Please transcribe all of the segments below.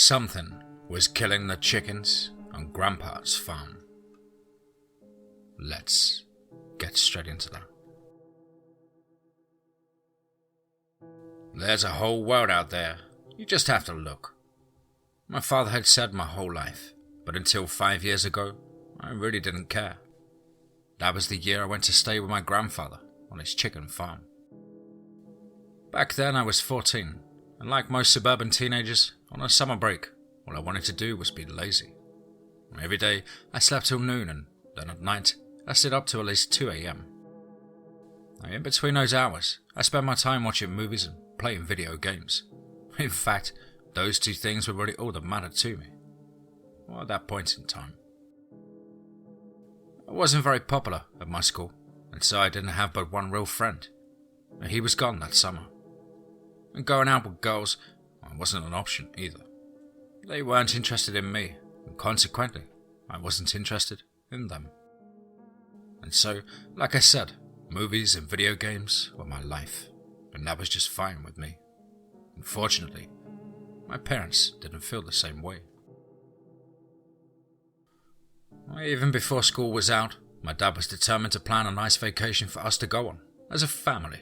Something was killing the chickens on Grandpa's farm. Let's get straight into that. There's a whole world out there. You just have to look. My father had said my whole life, but until 5 years ago, I really didn't care. That was the year I went to stay with my grandfather on his chicken farm. Back then I was 14, and like most suburban teenagers, on a summer break, all I wanted to do was be lazy. Every day I slept till noon, and then at night I stayed up till at least 2 a.m. In between those hours, I spent my time watching movies and playing video games. In fact, those two things were really all that mattered to me. Well, at that point in time. I wasn't very popular at my school, and so I didn't have but one real friend. He was gone that summer. And going out with girls wasn't an option either. They weren't interested in me, and consequently, I wasn't interested in them. And so, like I said, movies and video games were my life, and that was just fine with me. Unfortunately, my parents didn't feel the same way. Even before school was out, my dad was determined to plan a nice vacation for us to go on, as a family.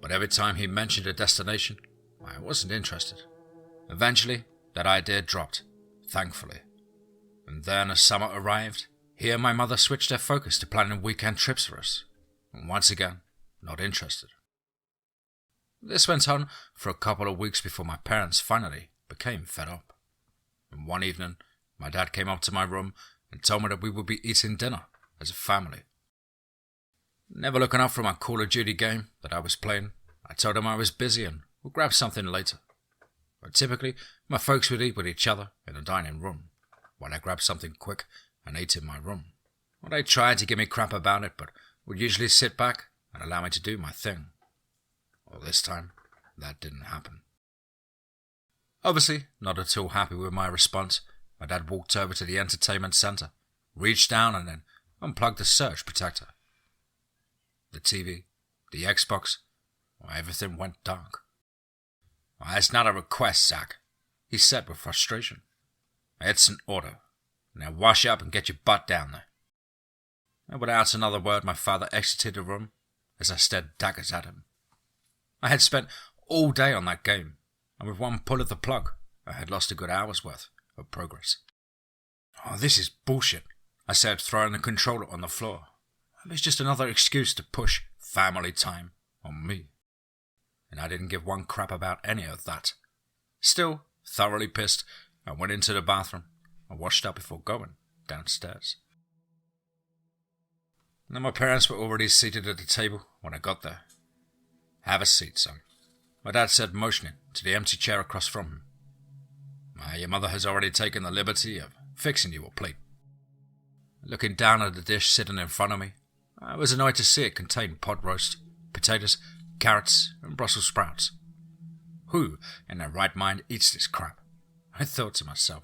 But every time he mentioned a destination, I wasn't interested. Eventually, that idea dropped, thankfully. And then as summer arrived, he and my mother switched their focus to planning weekend trips for us. And once again, not interested. This went on for a couple of weeks before my parents finally became fed up. And one evening, my dad came up to my room and told me that we would be eating dinner as a family. Never looking up from my Call of Duty game that I was playing, I told him I was busy and would grab something later. But typically, my folks would eat with each other in the dining room, while I grabbed something quick and ate in my room. Well, they tried to give me crap about it, but would usually sit back and allow me to do my thing. Well, this time, that didn't happen. Obviously, not at all happy with my response, my dad walked over to the entertainment center, reached down and then unplugged the surge protector. The TV, the Xbox, everything went dark. It's not a request, Zach, he said with frustration. It's an order. Now wash up and get your butt down there. And without another word, my father exited the room as I stared daggers at him. I had spent all day on that game, and with one pull of the plug, I had lost a good hour's worth of progress. This is bullshit, I said, throwing the controller on the floor. It's just another excuse to push family time on me. And I didn't give one crap about any of that. Still, thoroughly pissed, I went into the bathroom and washed up before going downstairs. Now my parents were already seated at the table when I got there. Have a seat, son, my dad said, motioning to the empty chair across from him. Your mother has already taken the liberty of fixing you a plate. Looking down at the dish sitting in front of me, I was annoyed to see it contain pot roast, potatoes, carrots, and Brussels sprouts. Who in their right mind eats this crap? I thought to myself.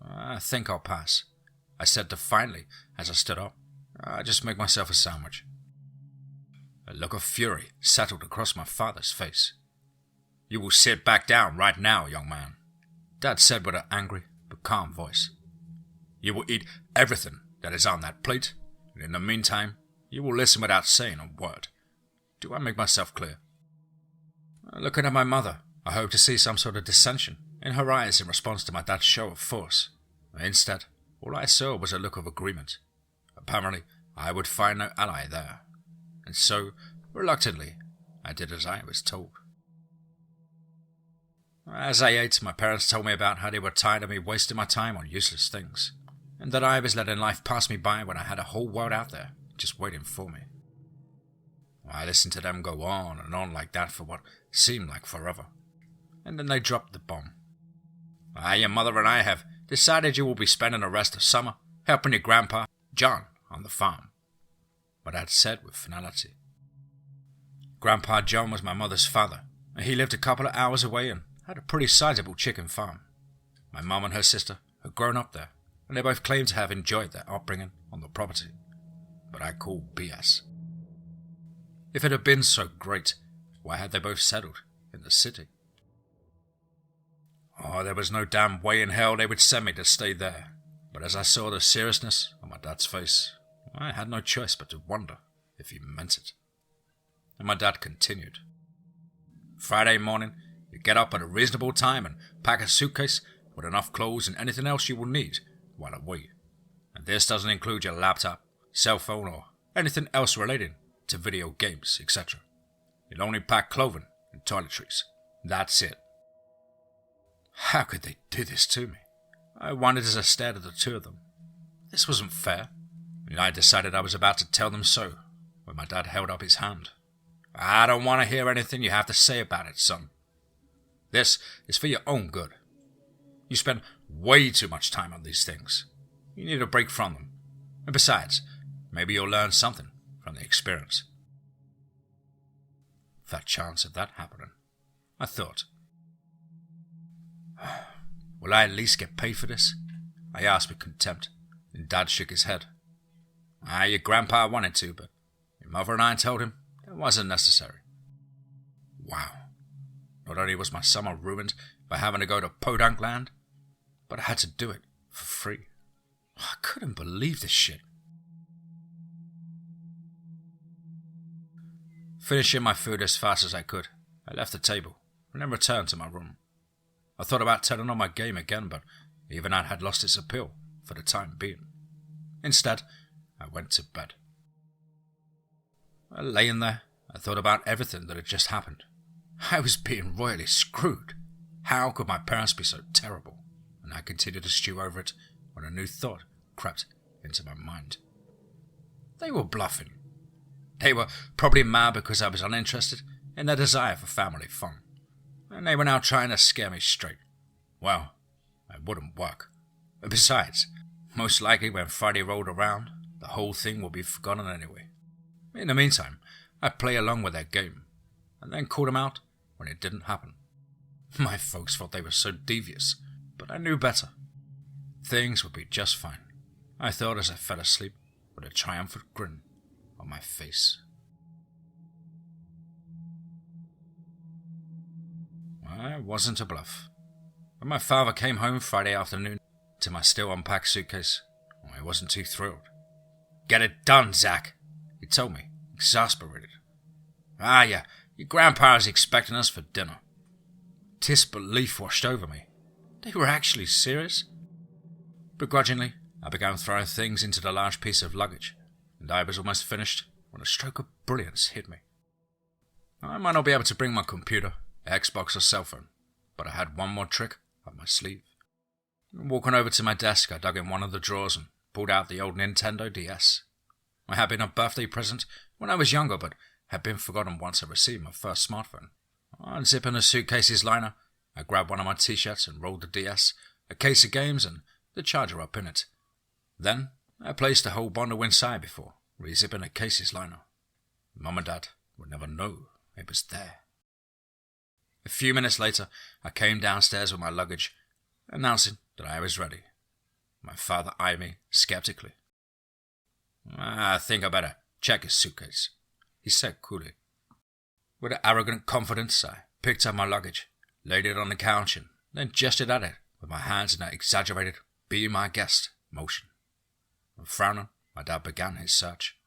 I think I'll pass, I said defiantly as I stood up. I just make myself a sandwich. A look of fury settled across my father's face. You will sit back down right now, young man, Dad said with an angry but calm voice. You will eat everything that is on that plate, and in the meantime, you will listen without saying a word. Do I make myself clear? Looking at my mother, I hoped to see some sort of dissension in her eyes in response to my dad's show of force. Instead, all I saw was a look of agreement. Apparently, I would find no ally there. And so, reluctantly, I did as I was told. As I ate, my parents told me about how they were tired of me wasting my time on useless things, and that I was letting life pass me by when I had a whole world out there just waiting for me. I listened to them go on and on like that for what seemed like forever, and then they dropped the bomb. Your mother and I have decided you will be spending the rest of summer helping your grandpa, John, on the farm, my dad said with finality. Grandpa John was my mother's father, and he lived a couple of hours away and had a pretty sizable chicken farm. My mum and her sister had grown up there, and they both claimed to have enjoyed their upbringing on the property. But I call BS. If it had been so great, why had they both settled in the city? Oh, there was no damn way in hell they would send me to stay there. But as I saw the seriousness on my dad's face, I had no choice but to wonder if he meant it. And my dad continued. Friday morning, you get up at a reasonable time and pack a suitcase with enough clothes and anything else you will need while away. And this doesn't include your laptop, cell phone, or anything else relating to video games, etc. You'll only pack clothing and toiletries. That's it. How could they do this to me? I wondered as I stared at the two of them. This wasn't fair, and I decided I was about to tell them so when my dad held up his hand. I don't want to hear anything you have to say about it, son. This is for your own good. You spend way too much time on these things. You need a break from them. And besides, maybe you'll learn something from the experience. Fat chance of that happening, I thought. Will I at least get paid for this? I asked with contempt, and Dad shook his head. Your grandpa wanted to, but your mother and I told him it wasn't necessary. Wow. Not only was my summer ruined by having to go to Podunk Land, but I had to do it for free. I couldn't believe this shit. Finishing my food as fast as I could, I left the table and then returned to my room. I thought about turning on my game again, but even that had lost its appeal for the time being. Instead, I went to bed. Laying there, I thought about everything that had just happened. I was being royally screwed. How could my parents be so terrible? And I continued to stew over it when a new thought crept into my mind. They were bluffing. They were probably mad because I was uninterested in their desire for family fun. And they were now trying to scare me straight. Well, it wouldn't work. Besides, most likely when Friday rolled around, the whole thing would be forgotten anyway. In the meantime, I'd play along with their game, and then call them out when it didn't happen. My folks thought they were so devious, but I knew better. Things would be just fine, I thought as I fell asleep with a triumphant grin on my face. I wasn't a bluff. When my father came home Friday afternoon to my still unpacked suitcase, I wasn't too thrilled. Get it done, Zach, he told me, exasperated. Yeah, your grandpa is expecting us for dinner. Disbelief washed over me. They were actually serious? Begrudgingly, I began throwing things into the large piece of luggage, and I was almost finished when a stroke of brilliance hit me. I might not be able to bring my computer, Xbox or cell phone, but I had one more trick up my sleeve. Walking over to my desk, I dug in one of the drawers and pulled out the old Nintendo DS. I had been a birthday present when I was younger, but had been forgotten once I received my first smartphone. Unzipping the suitcase's liner, I grabbed one of my t-shirts and rolled the DS, a case of games and the charger up in it. Then I placed the whole bundle inside before re-zipping the case's liner. Mum and Dad would never know it was there. A few minutes later, I came downstairs with my luggage, announcing that I was ready. My father eyed me skeptically. I think I better check his suitcase, he said coolly. With arrogant confidence, I picked up my luggage, laid it on the couch, and then gestured at it with my hands in that exaggerated "be my guest" motion. And frowning, my dad began his search.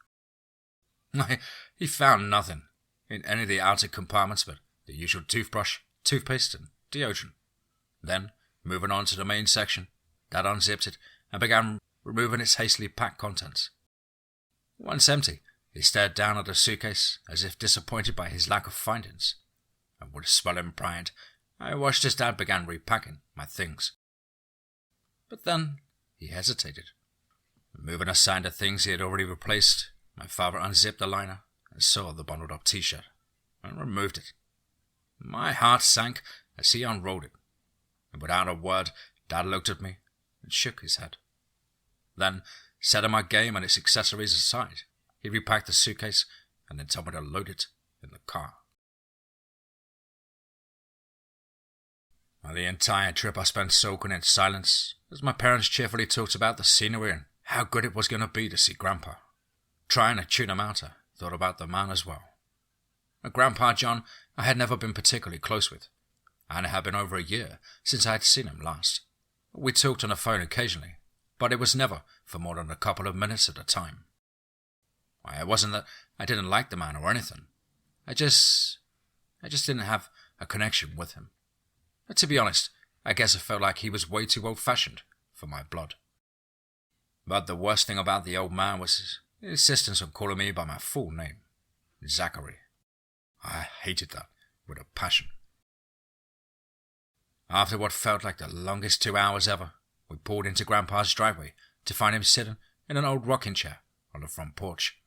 He found nothing in any of the outer compartments but the usual toothbrush, toothpaste, and deodorant. Then, moving on to the main section, Dad unzipped it and began removing its hastily packed contents. Once empty, he stared down at the suitcase as if disappointed by his lack of findings, and with swelling pride, I watched as Dad began repacking my things. But then he hesitated. Moving aside the things he had already replaced, my father unzipped the liner and saw the bundled up t-shirt and removed it. My heart sank as he unrolled it, and without a word, Dad looked at me and shook his head. Then, setting my game and its accessories aside, he repacked the suitcase and then told me to load it in the car. The entire trip I spent soaking in silence as my parents cheerfully talked about the scenery and how good it was going to be to see Grandpa. Trying to tune him out, I thought about the man as well. Grandpa John I had never been particularly close with. and it had been over a year since I had seen him last. We talked on the phone occasionally, but it was never for more than a couple of minutes at a time. It wasn't that I didn't like the man or anything. I just didn't have a connection with him. But to be honest, I guess I felt like he was way too old-fashioned for my blood. But the worst thing about the old man was his insistence on calling me by my full name, Zachary. I hated that with a passion. After what felt like the longest 2 hours ever, we pulled into Grandpa's driveway to find him sitting in an old rocking chair on the front porch.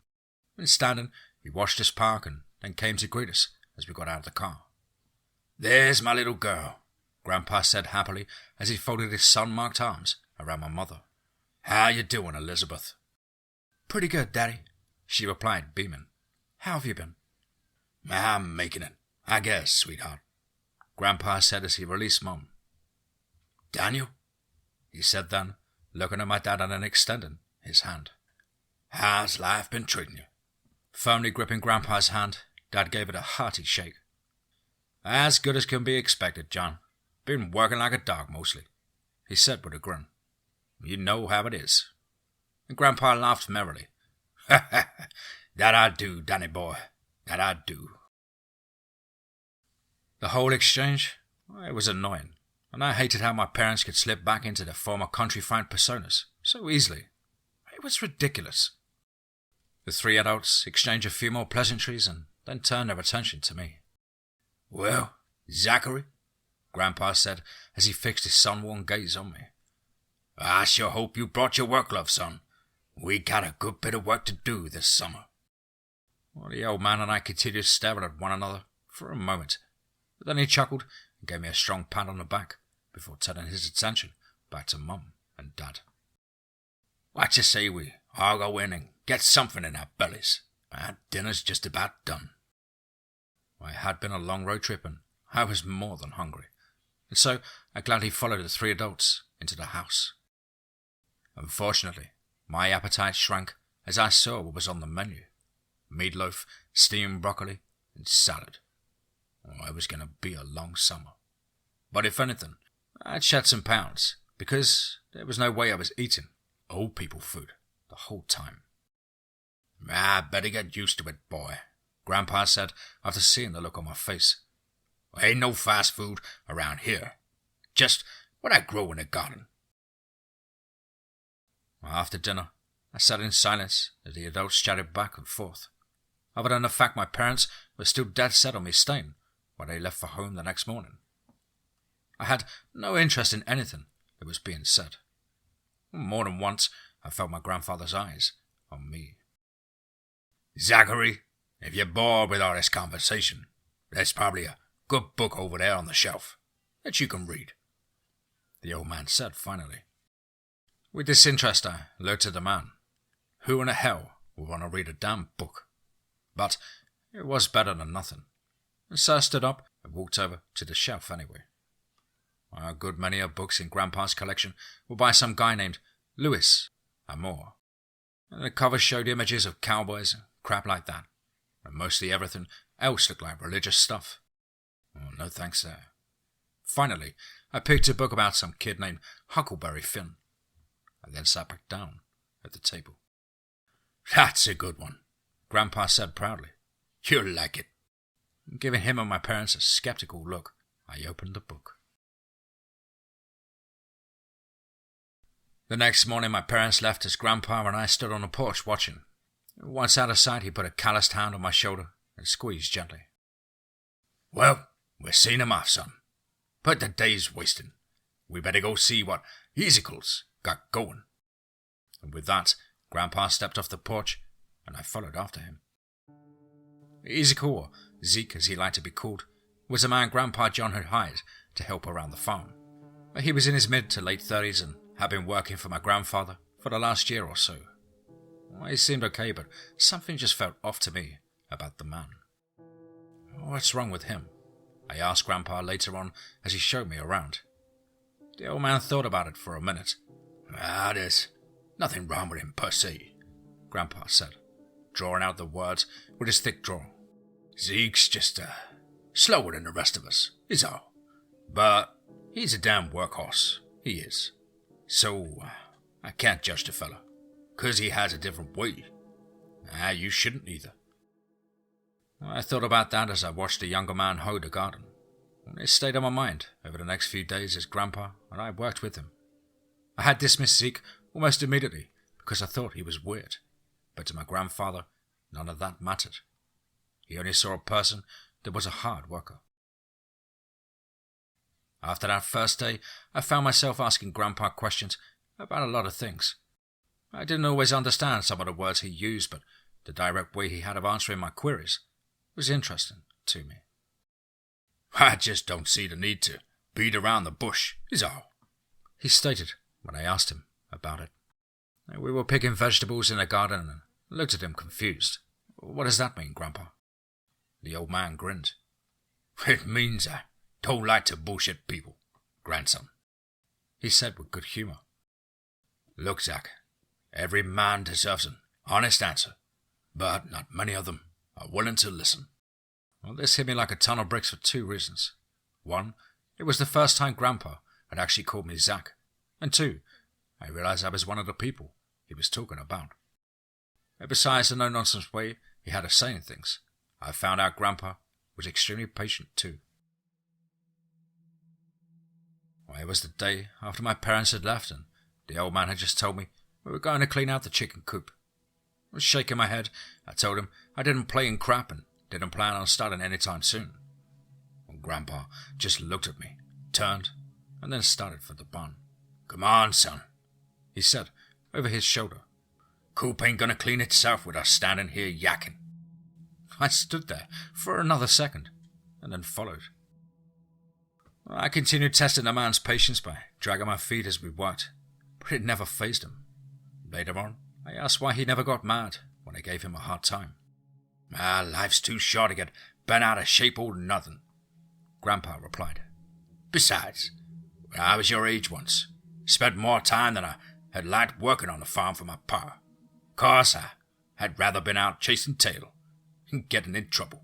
And standing, he watched us park and then came to greet us as we got out of the car. "There's my little girl," Grandpa said happily as he folded his sun-marked arms around my mother. "How you doing, Elizabeth?" "Pretty good, Daddy," she replied, beaming. "How have you been?" "I'm making it, I guess, sweetheart," Grandpa said as he released Mum. "Daniel," he said then, looking at my dad and then extending his hand. "How's life been treating you?" Firmly gripping Grandpa's hand, Dad gave it a hearty shake. "As good as can be expected, John. Been working like a dog mostly," he said with a grin. "You know how it is." And Grandpa laughed merrily. "That I do, Danny boy, that I do." The whole exchange, it was annoying, and I hated how my parents could slip back into their former country-friend personas so easily. It was ridiculous. The three adults exchanged a few more pleasantries and then turned their attention to me. "Well, Zachary," Grandpa said as he fixed his sun-worn gaze on me, "I sure hope you brought your work gloves, son. We got a good bit of work to do this summer." Well, the old man and I continued staring at one another for a moment, but then he chuckled and gave me a strong pat on the back before turning his attention back to Mum and Dad. "What you say we all go in and get something in our bellies? Our dinner's just about done." I had been a long road trip and I was more than hungry, and so I gladly followed the three adults into the house. Unfortunately, my appetite shrank as I saw what was on the menu: meatloaf, steamed broccoli, and salad. It was going to be a long summer. But if anything, I'd shed some pounds, because there was no way I was eating old people food the whole time. "I better get used to it, boy," Grandpa said after seeing the look on my face. "Ain't no fast food around here. Just what I grow in the garden." After dinner, I sat in silence as the adults chatted back and forth, other than the fact my parents were still dead set on me staying while they left for home the next morning. I had no interest in anything that was being said. More than once, I felt my grandfather's eyes on me. "Zachary, if you're bored with all this conversation, there's probably a good book over there on the shelf that you can read," the old man said finally. With disinterest, I looked at the man. Who in the hell would want to read a damn book? But it was better than nothing, and so I stood up and walked over to the shelf anyway. A good many of books in Grandpa's collection were by some guy named Louis Amour, and the covers showed images of cowboys and crap like that, and mostly everything else looked like religious stuff. No thanks there. Finally, I picked a book about some kid named Huckleberry Finn, and then sat back down at the table. "That's a good one," Grandpa said proudly. "You'll like it." Giving him and my parents a skeptical look, I opened the book. The next morning my parents left as Grandpa and I stood on the porch watching. Once out of sight, he put a calloused hand on my shoulder and squeezed gently. "Well, we're seeing him off, son. But the day's wasting. We better go see what Ezek's got going." And with that, Grandpa stepped off the porch, and I followed after him. Ezek, or Zeke as he liked to be called, was a man Grandpa John had hired to help around the farm. He was in his mid to late 30s and had been working for my grandfather for the last year or so. He seemed okay, but something just felt off to me about the man. "What's wrong with him?" I asked Grandpa later on as he showed me around. The old man thought about it for a minute. There's nothing wrong with him per se," Grandpa said, drawing out the words with his thick drawl. "Zeke's just slower than the rest of us, is all. But he's a damn workhorse, he is. So, I can't judge the fella, 'cause he has a different way. You shouldn't either. I thought about that as I watched the younger man hoe the garden. It stayed on my mind over the next few days as Grandpa and I worked with him. I had dismissed Zeke almost immediately because I thought he was weird, but to my grandfather, none of that mattered. He only saw a person that was a hard worker. After that first day, I found myself asking Grandpa questions about a lot of things. I didn't always understand some of the words he used, but the direct way he had of answering my queries was interesting to me. I just don't see the need to beat around the bush, is all, he stated when I asked him about it. We were picking vegetables in the garden and looked at him confused. What does that mean, Grandpa? The old man grinned. It means I don't like to bullshit people, grandson, he said with good humor. Look, Zach, every man deserves an honest answer, but not many of them are willing to listen. Well, this hit me like a ton of bricks for two reasons. One, it was the first time Grandpa had actually called me Zach. And two, I realized I was one of the people he was talking about. And besides the no-nonsense way he had of saying things, I found out Grandpa was extremely patient too. Well, it was the day after my parents had left and the old man had just told me we were going to clean out the chicken coop. I was shaking my head. I told him I didn't play in crap and didn't plan on starting any time soon. Well, Grandpa just looked at me, turned, and then started for the barn. Come on, son, he said over his shoulder. Coop ain't gonna clean itself with us standing here yakking. I stood there for another second, and then followed. I continued testing the man's patience by dragging my feet as we worked, but it never fazed him. Later on, I asked why he never got mad when I gave him a hard time. Life's too short to get bent out of shape or nothing, Grandpa replied. Besides, when I was your age once, spent more time than I had liked working on the farm for my pa. Course, I had rather been out chasing tail and getting in trouble.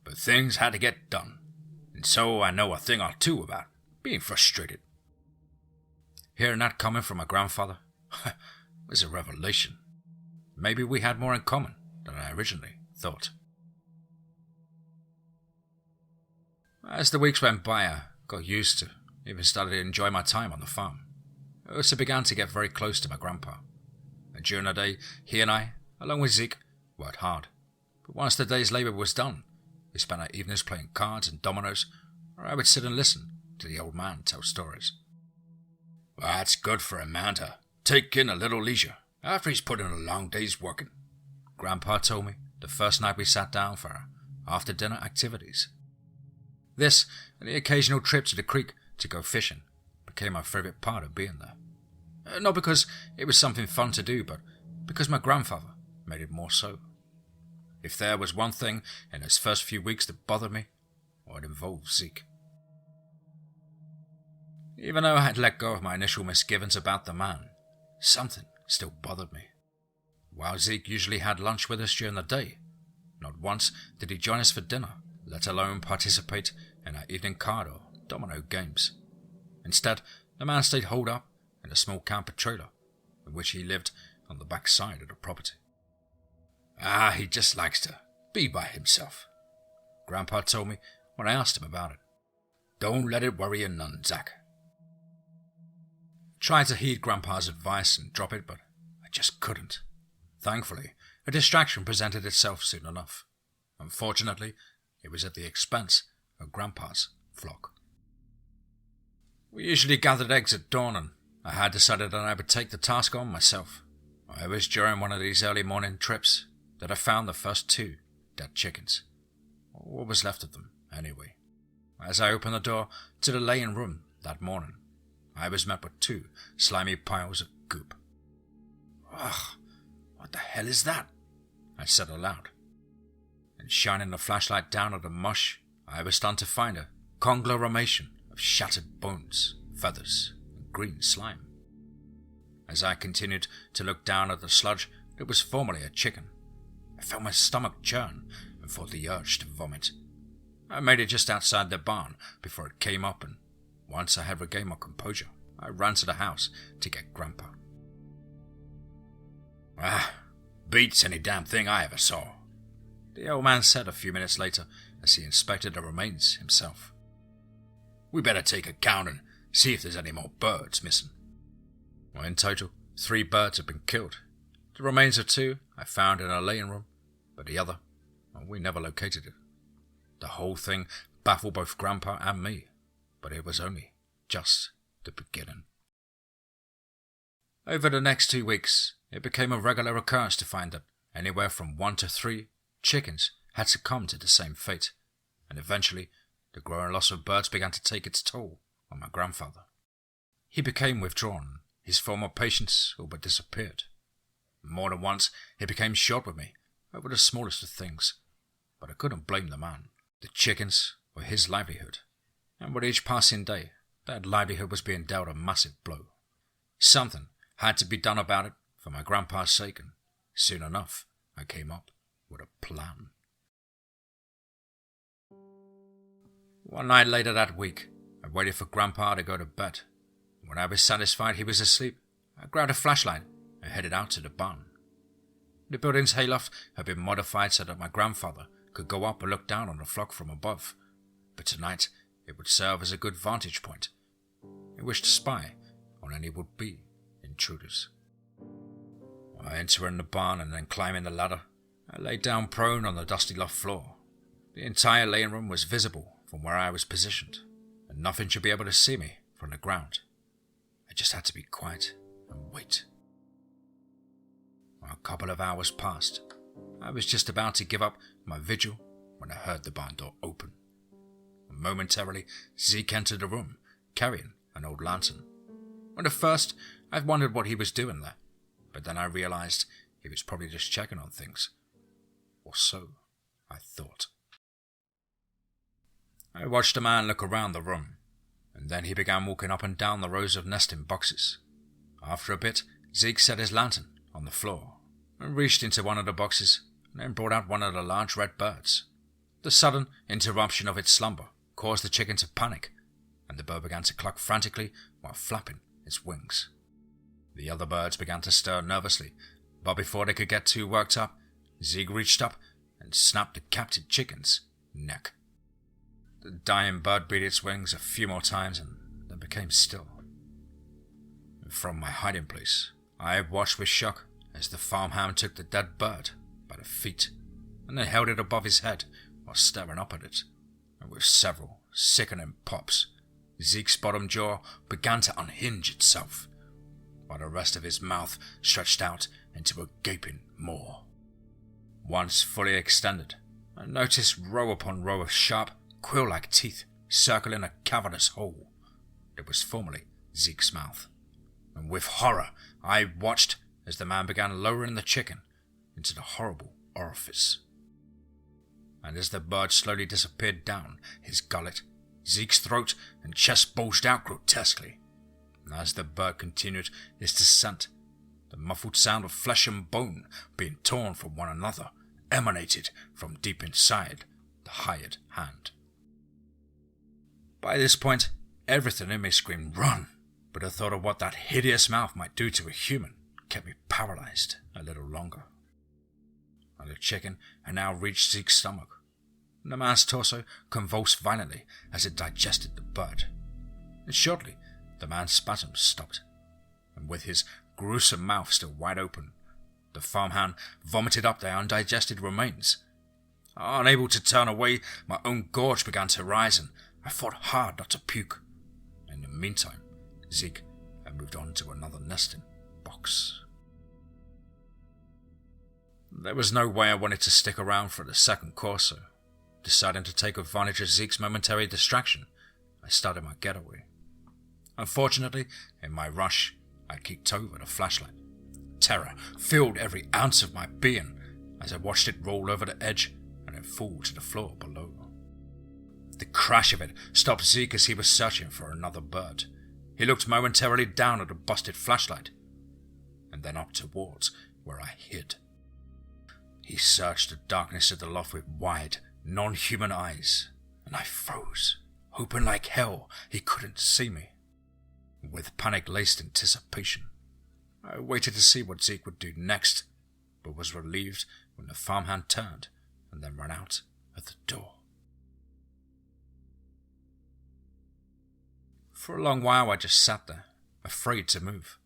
But things had to get done, and so I know a thing or two about being frustrated. Hearing that coming from my grandfather was a revelation. Maybe we had more in common than I originally thought. As the weeks went by, I got used to, even started to enjoy my time on the farm. I also began to get very close to my grandpa. And during the day, he and I, along with Zeke, worked hard. But once the day's labour was done, we spent our evenings playing cards and dominoes, or I would sit and listen to the old man tell stories. Well, it's good for a man to take in a little leisure after he's put in a long day's working, Grandpa told me the first night we sat down for our after-dinner activities. This, and the occasional trip to the creek to go fishing, became my favourite part of being there. Not because it was something fun to do, but because my grandfather made it more so. If there was one thing in those first few weeks that bothered me, well, it involved Zeke. Even though I had let go of my initial misgivings about the man, something still bothered me. While Zeke usually had lunch with us during the day, not once did he join us for dinner, let alone participate in our evening card or domino games. Instead, the man stayed holed up in a small camper trailer, in which he lived on the back side of the property. He just likes to be by himself, Grandpa told me when I asked him about it. Don't let it worry you none, Zach. Tried to heed Grandpa's advice and drop it, but I just couldn't. Thankfully, a distraction presented itself soon enough. Unfortunately, it was at the expense of Grandpa's flock. We usually gathered eggs at dawn, and I had decided that I would take the task on myself. It was during one of these early morning trips that I found the first 2 dead chickens. Or what was left of them, anyway. As I opened the door to the laying room that morning, I was met with 2 slimy piles of goop. Ugh, what the hell is that? I said aloud. And shining the flashlight down at the mush, I was stunned to find a conglomeration of shattered bones, feathers, and green slime. As I continued to look down at the sludge that was formerly a chicken, I felt my stomach churn and felt the urge to vomit. I made it just outside the barn before it came up and Once I had regained my composure, I ran to the house to get Grandpa. Beats any damn thing I ever saw, the old man said a few minutes later as he inspected the remains himself. We better take a count and see if there's any more birds missing. Well, in total, 3 birds had been killed. The remains of 2 I found in a laying room, but the other, we never located it. The whole thing baffled both Grandpa and me, but it was only just the beginning. Over the next 2 weeks, it became a regular occurrence to find that anywhere from 1 to 3 chickens had succumbed to the same fate, and eventually the growing loss of birds began to take its toll on my grandfather. He became withdrawn, his former patience all but disappeared. More than once he became short with me over the smallest of things, but I couldn't blame the man. The chickens were his livelihood, and with each passing day, that livelihood was being dealt a massive blow. Something had to be done about it for my grandpa's sake, and soon enough I came up with a plan. One night later that week, I waited for Grandpa to go to bed. When I was satisfied he was asleep, I grabbed a flashlight and headed out to the barn. The building's hayloft had been modified so that my grandfather could go up and look down on the flock from above, but tonight it would serve as a good vantage point. I wished to spy on any would-be intruders. Entering the barn and then climbing the ladder, I lay down prone on the dusty loft floor. The entire laying room was visible from where I was positioned, and nothing should be able to see me from the ground. I just had to be quiet and wait. A couple of hours passed. I was just about to give up my vigil when I heard the barn door open. Momentarily, Zeke entered the room, carrying an old lantern. At first, I wondered what he was doing there, but then I realized he was probably just checking on things. Or so I thought. I watched the man look around the room, and then he began walking up and down the rows of nesting boxes. After a bit, Zeke set his lantern on the floor and reached into one of the boxes and then brought out one of the large red birds. The sudden interruption of its slumber caused the chicken to panic, and the bird began to cluck frantically while flapping its wings. The other birds began to stir nervously, but before they could get too worked up, Zeke reached up and snapped the captured chicken's neck. The dying bird beat its wings a few more times and then became still. From my hiding place, I watched with shock as the farmhand took the dead bird by the feet and then held it above his head while staring up at it. And with several sickening pops, Zeke's bottom jaw began to unhinge itself, while the rest of his mouth stretched out into a gaping maw. Once fully extended, I noticed row upon row of sharp, quill-like teeth circling a cavernous hole that was formerly Zeke's mouth. And with horror, I watched as the man began lowering the chicken into the horrible orifice. And as the bird slowly disappeared down his gullet, Zeke's throat and chest bulged out grotesquely. And as the bird continued its descent, the muffled sound of flesh and bone being torn from one another emanated from deep inside the hired hand. By this point, everything in me screamed, "Run!" But the thought of what that hideous mouth might do to a human kept me paralyzed a little longer. And the chicken had now reached Zeke's stomach, and the man's torso convulsed violently as it digested the bird. And shortly, the man's spasms stopped, and with his gruesome mouth still wide open, the farmhand vomited up the undigested remains. Unable to turn away, my own gorge began to rise, and I fought hard not to puke. In the meantime, Zeke had moved on to another nesting box. There was no way I wanted to stick around for the second course, so deciding to take advantage of Zeke's momentary distraction, I started my getaway. Unfortunately, in my rush, I kicked over the flashlight. Terror filled every ounce of my being as I watched it roll over the edge and then fall to the floor below. The crash of it stopped Zeke as he was searching for another bird. He looked momentarily down at the busted flashlight, and then up towards where I hid. He searched the darkness of the loft with wide, non-human eyes, and I froze. hoping like hell he couldn't see me. With panic-laced anticipation, I waited to see what Zeke would do next, but was relieved when the farmhand turned and then ran out of the door. For a long while I just sat there, afraid to move.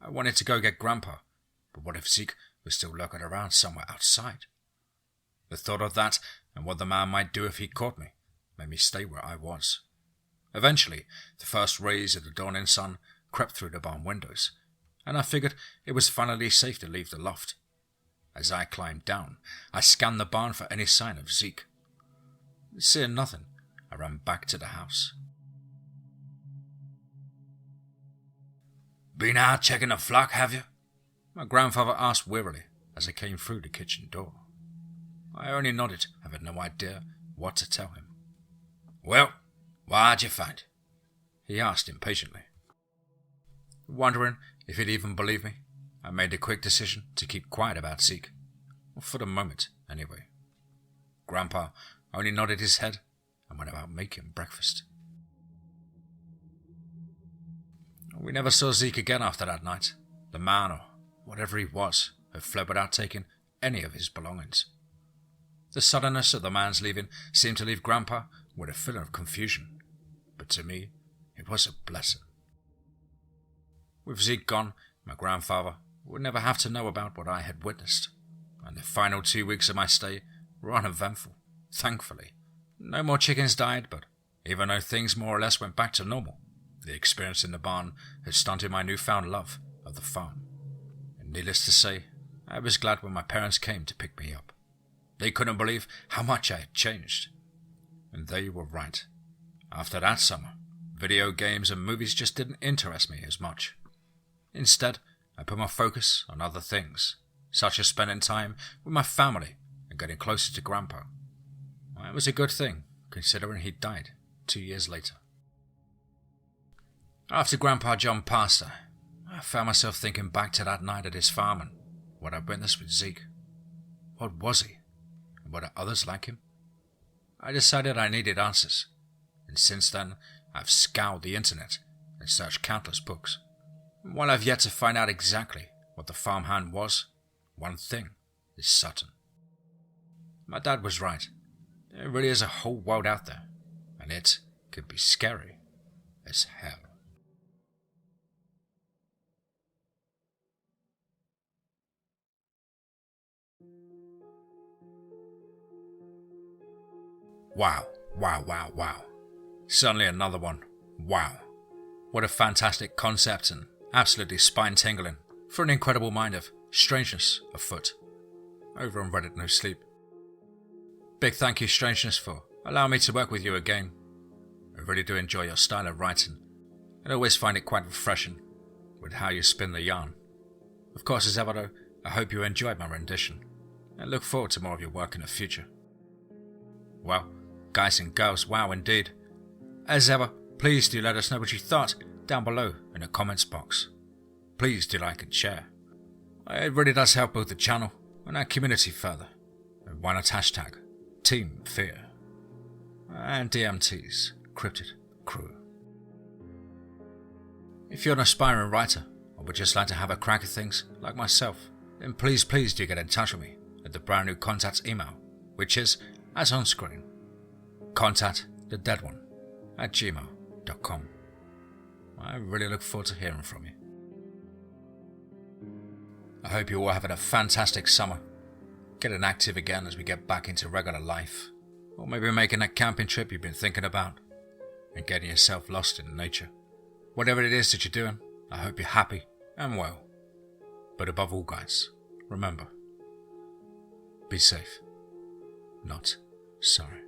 I wanted to go get Grandpa, but what if Zeke was still lurking around somewhere outside? The thought of that and what the man might do if he caught me made me stay where I was. Eventually, the first rays of the dawning sun crept through the barn windows, and I figured it was finally safe to leave the loft. As I climbed down, I scanned the barn for any sign of Zeke. Seeing nothing, I ran back to the house. "Been out checking the flock, have you?" my grandfather asked wearily as I came through the kitchen door. I only nodded, having no idea what to tell him. "Well, what'd you find?" he asked impatiently. Wondering if he'd even believe me, I made a quick decision to keep quiet about Zeke. For the moment, anyway. Grandpa only nodded his head and went about making breakfast. We never saw Zeke again after that night. The man, or whatever he was, had fled without taking any of his belongings. The suddenness of the man's leaving seemed to leave Grandpa with a feeling of confusion, but to me, it was a blessing. With Zeke gone, my grandfather would never have to know about what I had witnessed, and the final 2 weeks of my stay were uneventful, thankfully. No more chickens died, but even though things more or less went back to normal, the experience in the barn had stunted my newfound love of the farm. And needless to say, I was glad when my parents came to pick me up. They couldn't believe how much I had changed. And they were right. After that summer, video games and movies just didn't interest me as much. Instead, I put my focus on other things, such as spending time with my family and getting closer to Grandpa. It was a good thing, considering he died 2 years later. After Grandpa jumped past her, I found myself thinking back to that night at his farm and what I witnessed with Zeke. What was he? And were there others like him? I decided I needed answers, and since then I've scoured the internet and searched countless books. While I've yet to find out exactly what the farmhand was, one thing is certain. My dad was right. There really is a whole world out there, and it could be scary as hell. Wow, wow, wow, wow. Certainly another one. Wow. What a fantastic concept and absolutely spine-tingling for an incredible mind of strangeness afoot. Over on Reddit No Sleep. Big thank you, Strangeness, for allowing me to work with you again. I really do enjoy your style of writing, and always find it quite refreshing with how you spin the yarn. Of course, as ever though, I hope you enjoyed my rendition, and look forward to more of your work in the future. Well, guys and girls, wow indeed. As ever, please do let us know what you thought down below in the comments box. Please do like and share. It really does help both the channel and our community further. And why not hashtag TeamFEAR and DMT's Cryptid Crew. If you're an aspiring writer or would just like to have a crack at things like myself, then please do get in touch with me at the brand new contact email, which is, as on screen, contactthedeadone@gmail.com. I really look forward to hearing from you. I hope you're all having a fantastic summer, getting active again as we get back into regular life, or maybe making that camping trip you've been thinking about, and getting yourself lost in nature. Whatever it is that you're doing, I hope you're happy and well. But above all, guys, remember, be safe, not sorry.